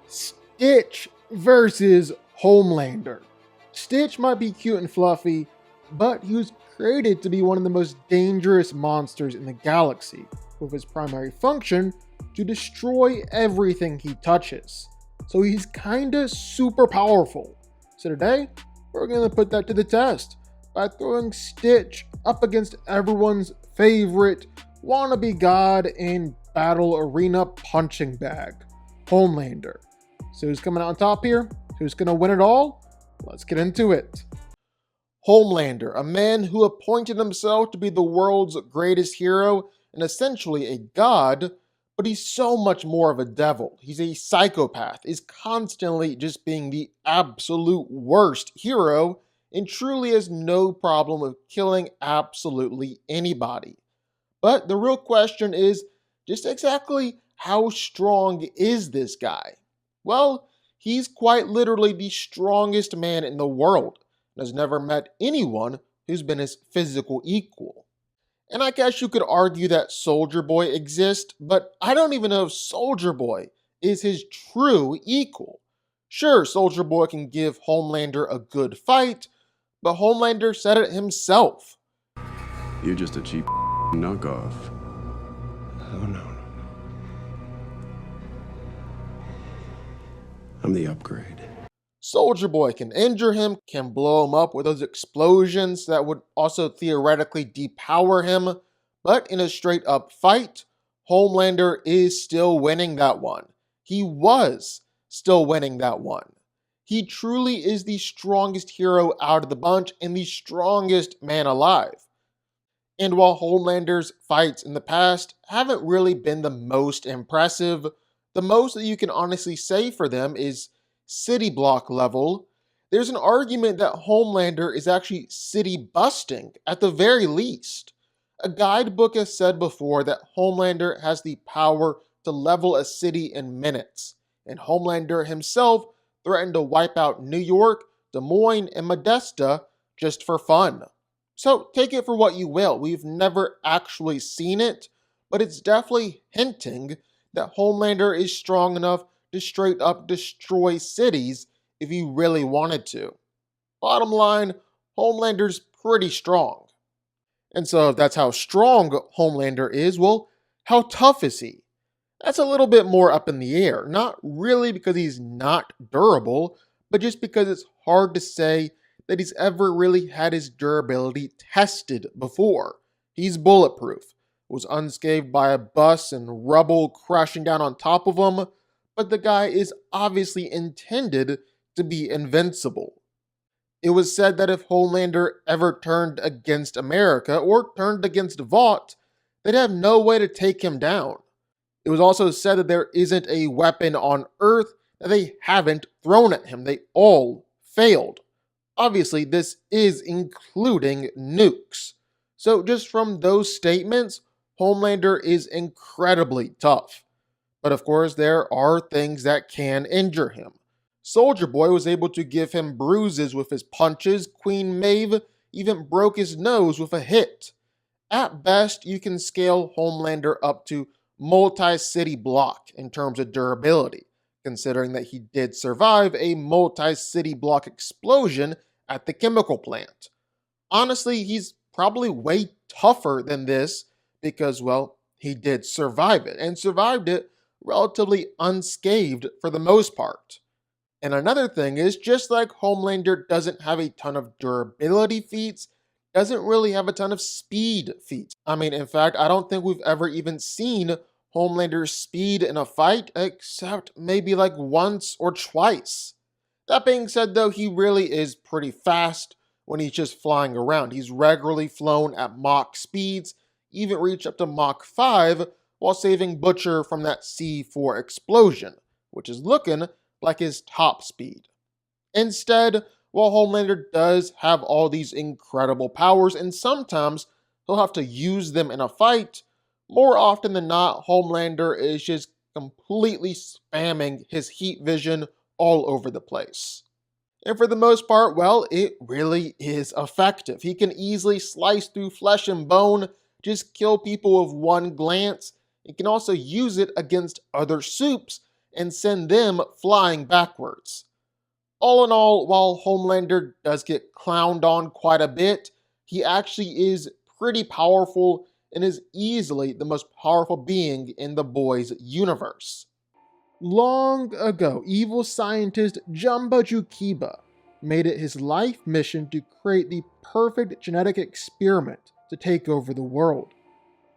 Stitch versus Homelander. Stitch might be cute and fluffy, but he was created to be one of the most dangerous monsters in the galaxy, with his primary function to destroy everything he touches. So he's kinda super powerful. So today, we're gonna put that to the test by throwing Stitch up against everyone's favorite wannabe god in battle arena punching bag, Homelander. So who's coming out on top here? Who's gonna win it all? Let's get into it. Homelander, a man who appointed himself to be the world's greatest hero and essentially a god, but he's so much more of a devil. He's a psychopath, is constantly just being the absolute worst hero, and truly has no problem with killing absolutely anybody. But the real question is just exactly how strong is this guy? Well, he's quite literally the strongest man in the world and has never met anyone who's been his physical equal. And I guess you could argue that Soldier Boy exists, but I don't even know if Soldier Boy is his true equal. Sure, Soldier Boy can give Homelander a good fight, but Homelander said it himself. You're just a cheap knockoff. Oh, no. I'm the upgrade. Soldier Boy can injure him, can blow him up with those explosions that would also theoretically depower him, but in a straight up fight, Homelander is still winning that one. He was still winning that one. He truly is the strongest hero out of the bunch and the strongest man alive. And while Homelander's fights in the past haven't really been the most impressive, the most that you can honestly say for them is city block level. There's an argument that Homelander is actually city busting at the very least. A guidebook has said before that Homelander has the power to level a city in minutes, and Homelander himself threatened to wipe out New York, Des Moines, and Modesta just for fun. So take it for what you will. We've never actually seen it, but it's definitely hinting that Homelander is strong enough to straight up destroy cities if he really wanted to. Bottom line, Homelander's pretty strong. And so if that's how strong Homelander is, well, how tough is he? That's a little bit more up in the air. Not really because he's not durable, but just because it's hard to say that he's ever really had his durability tested before. He's bulletproof, was unscathed by a bus and rubble crashing down on top of him, but the guy is obviously intended to be invincible. It was said that if Homelander ever turned against America or turned against Vought, they'd have no way to take him down. It was also said that there isn't a weapon on Earth that they haven't thrown at him. They all failed. Obviously, this is including nukes. So just from those statements, Homelander is incredibly tough. But of course, there are things that can injure him. Soldier Boy was able to give him bruises with his punches. Queen Maeve even broke his nose with a hit. At best, you can scale Homelander up to multi-city block in terms of durability, considering that he did survive a multi-city block explosion at the chemical plant. Honestly, he's probably way tougher than this because, well, he did survive it, and survived it relatively unscathed for the most part. And another thing is, just like Homelander doesn't have a ton of durability feats, doesn't really have a ton of speed feats. I mean, in fact, I don't think we've ever even seen Homelander's speed in a fight, except maybe like once or twice. That being said though, he really is pretty fast when he's just flying around. He's regularly flown at Mach speeds, even reached up to Mach 5 while saving Butcher from that C4 explosion, which is looking like his top speed. Instead, while Homelander does have all these incredible powers, and sometimes he'll have to use them in a fight, more often than not, Homelander is just completely spamming his heat vision all over the place. And for the most part, well, it really is effective. He can easily slice through flesh and bone, just kill people with one glance. He can also use it against other supes and send them flying backwards. All in all, while Homelander does get clowned on quite a bit, he actually is pretty powerful and is easily the most powerful being in the boys' universe. Long ago, evil scientist Jumba Jukiba made it his life mission to create the perfect genetic experiment to take over the world.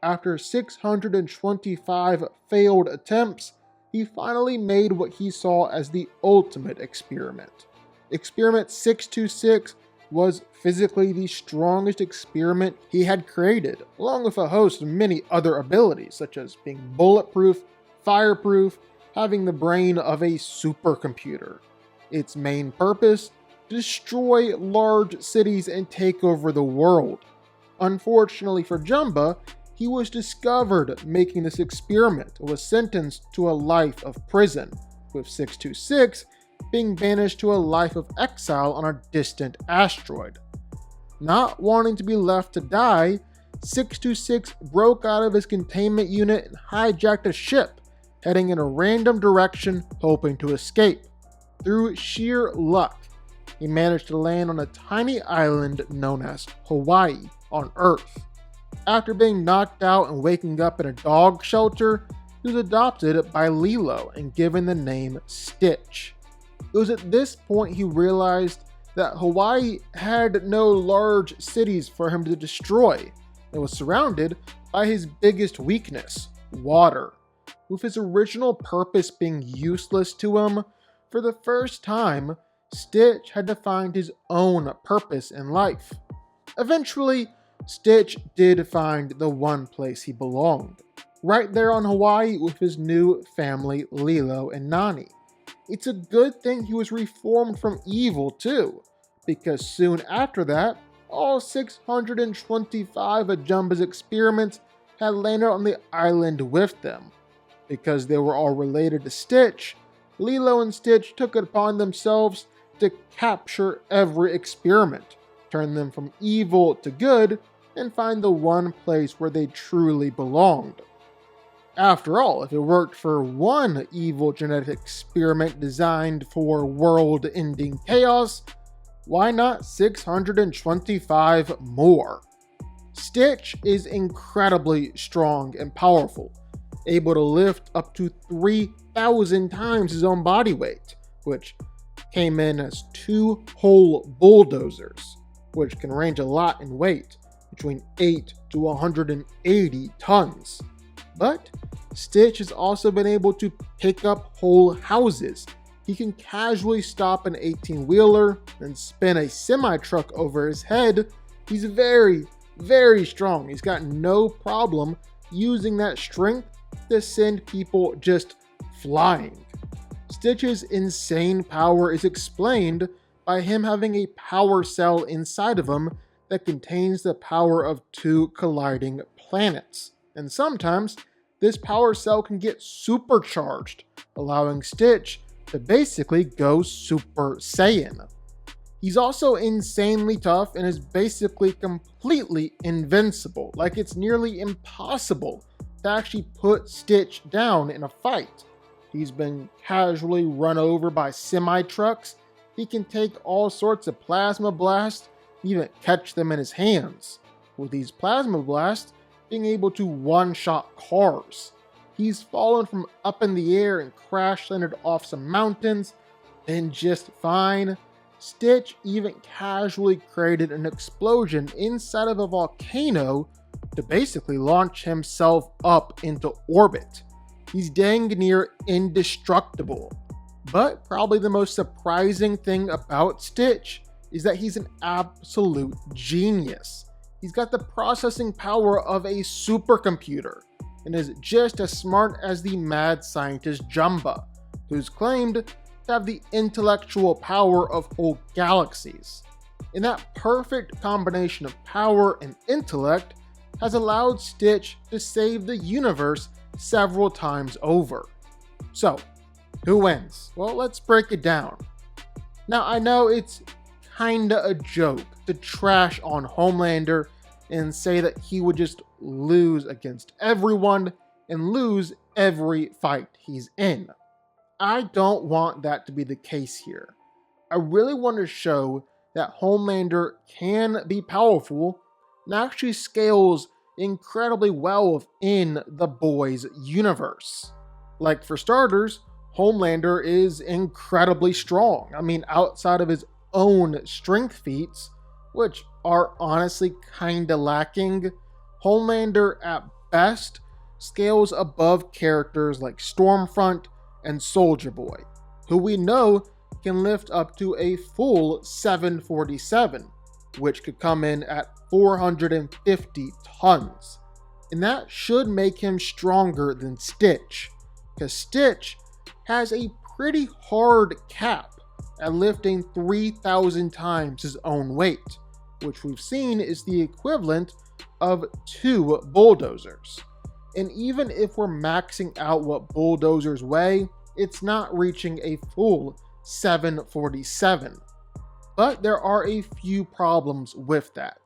After 625 failed attempts, he finally made what he saw as the ultimate experiment. Experiment 626 was physically the strongest experiment he had created, along with a host of many other abilities, such as being bulletproof, fireproof, having the brain of a supercomputer. Its main purpose: destroy large cities and take over the world. Unfortunately for Jumba, he was discovered making this experiment and was sentenced to a life of prison, with 626 being banished to a life of exile on a distant asteroid. Not wanting to be left to die, 626 broke out of his containment unit and hijacked a ship, heading in a random direction, hoping to escape. Through sheer luck, he managed to land on a tiny island known as Hawaii on Earth. After being knocked out and waking up in a dog shelter, he was adopted by Lilo and given the name Stitch. It was at this point he realized that Hawaii had no large cities for him to destroy and was surrounded by his biggest weakness, water. With his original purpose being useless to him, for the first time, Stitch had to find his own purpose in life. Eventually, Stitch did find the one place he belonged, right there on Hawaii with his new family, Lilo and Nani. It's a good thing he was reformed from evil too, because soon after that, all 625 of Jumba's experiments had landed on the island with them. Because they were all related to Stitch, Lilo and Stitch took it upon themselves to capture every experiment, turn them from evil to good, and find the one place where they truly belonged. After all, if it worked for one evil genetic experiment designed for world-ending chaos, why not 625 more? Stitch is incredibly strong and powerful, able to lift up to 3,000 times his own body weight, which came in as 2 whole bulldozers, which can range a lot in weight, between 8 to 180 tons. But Stitch has also been able to pick up whole houses. He can casually stop an 18-wheeler and spin a semi-truck over his head. He's very, very strong. He's got no problem using that strength to send people just flying. Stitch's insane power is explained by him having a power cell inside of him that contains the power of 2 colliding planets. And sometimes this power cell can get supercharged, allowing Stitch to basically go Super Saiyan. He's also insanely tough and is basically completely invincible, like it's nearly impossible to actually put Stitch down in a fight. He's been casually run over by semi-trucks. He can take all sorts of plasma blasts, even catch them in his hands, with these plasma blasts being able to one-shot cars. He's fallen from up in the air and crash-landed off some mountains, been just fine. Stitch even casually created an explosion inside of a volcano to basically launch himself up into orbit. He's dang near indestructible. But probably the most surprising thing about Stitch is that he's an absolute genius. He's got the processing power of a supercomputer and is just as smart as the mad scientist Jumba, who's claimed to have the intellectual power of whole galaxies. And that perfect combination of power and intellect has allowed Stitch to save the universe several times over. So, who wins? Well, let's break it down. Now, I know it's kinda a joke to trash on Homelander and say that he would just lose against everyone and lose every fight he's in. I don't want that to be the case here. I really want to show that Homelander can be powerful and actually scales incredibly well within the boys' universe. Like, for starters, Homelander is incredibly strong. I mean, outside of his own strength feats, which are honestly kinda lacking, Homelander at best scales above characters like Stormfront and Soldier Boy, who we know can lift up to a full 747, which could come in at 450 tons. And that should make him stronger than Stitch, because Stitch has a pretty hard cap at lifting 3,000 times his own weight, which we've seen is the equivalent of 2 bulldozers. And even if we're maxing out what bulldozers weigh, it's not reaching a full 747. But there are a few problems with that.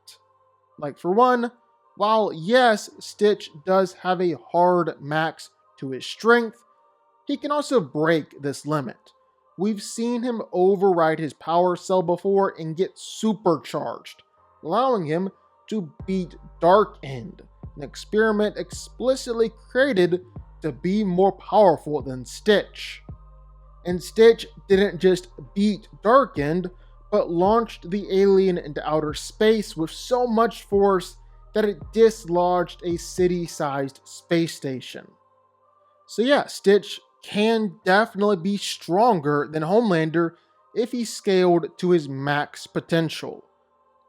Like, for one, while yes, Stitch does have a hard max to his strength, he can also break this limit. We've seen him override his power cell before and get supercharged, allowing him to beat Dark End, an experiment explicitly created to be more powerful than Stitch. And Stitch didn't just beat Dark End, but launched the alien into outer space with so much force that it dislodged a city-sized space station. So yeah, Stitch can definitely be stronger than Homelander if he scaled to his max potential.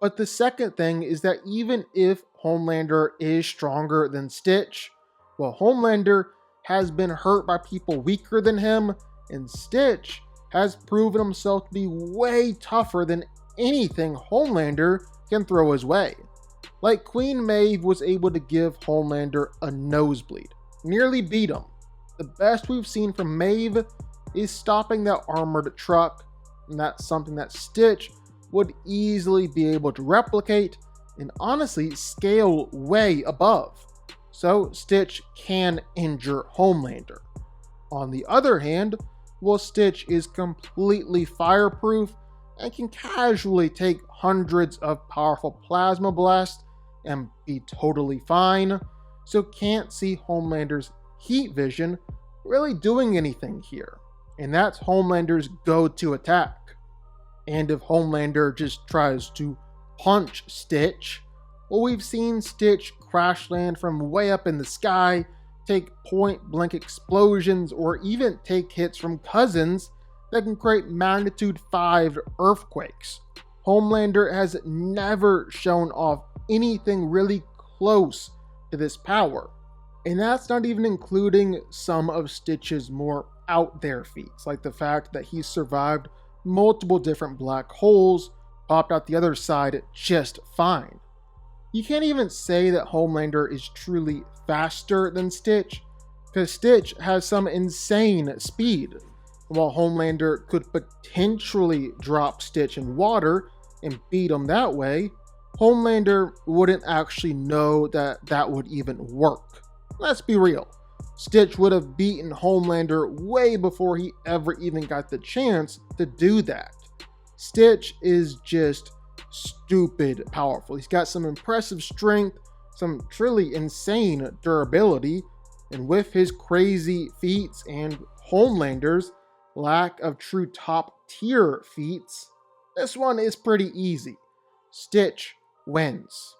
But the second thing is that even if Homelander is stronger than Stitch, well, Homelander has been hurt by people weaker than him, and Stitch has proven himself to be way tougher than anything Homelander can throw his way. Like, Queen Maeve was able to give Homelander a nosebleed, nearly beat him. The best we've seen from Maeve is stopping that armored truck, and that's something that Stitch would easily be able to replicate and honestly scale way above. So Stitch can injure Homelander. On the other hand, while Stitch is completely fireproof and can casually take hundreds of powerful plasma blasts and be totally fine, so can't see Homelander's heat vision really doing anything here. And that's Homelander's go-to attack. And if Homelander just tries to punch Stitch, well, we've seen Stitch crash land from way up in the sky, take point-blank explosions, or even take hits from cousins that can create magnitude 5 earthquakes. Homelander has never shown off anything really close to this power. And that's not even including some of Stitch's more out there feats, like the fact that he survived multiple different black holes, popped out the other side just fine. You can't even say that Homelander is truly faster than Stitch, because Stitch has some insane speed. While Homelander could potentially drop Stitch in water and beat him that way, Homelander wouldn't actually know that that would even work. Let's be real. Stitch would have beaten Homelander way before he ever even got the chance to do that. Stitch is just stupid powerful. He's got some impressive strength, some truly insane durability, and with his crazy feats and Homelander's lack of true top tier feats, this one is pretty easy. Stitch wins.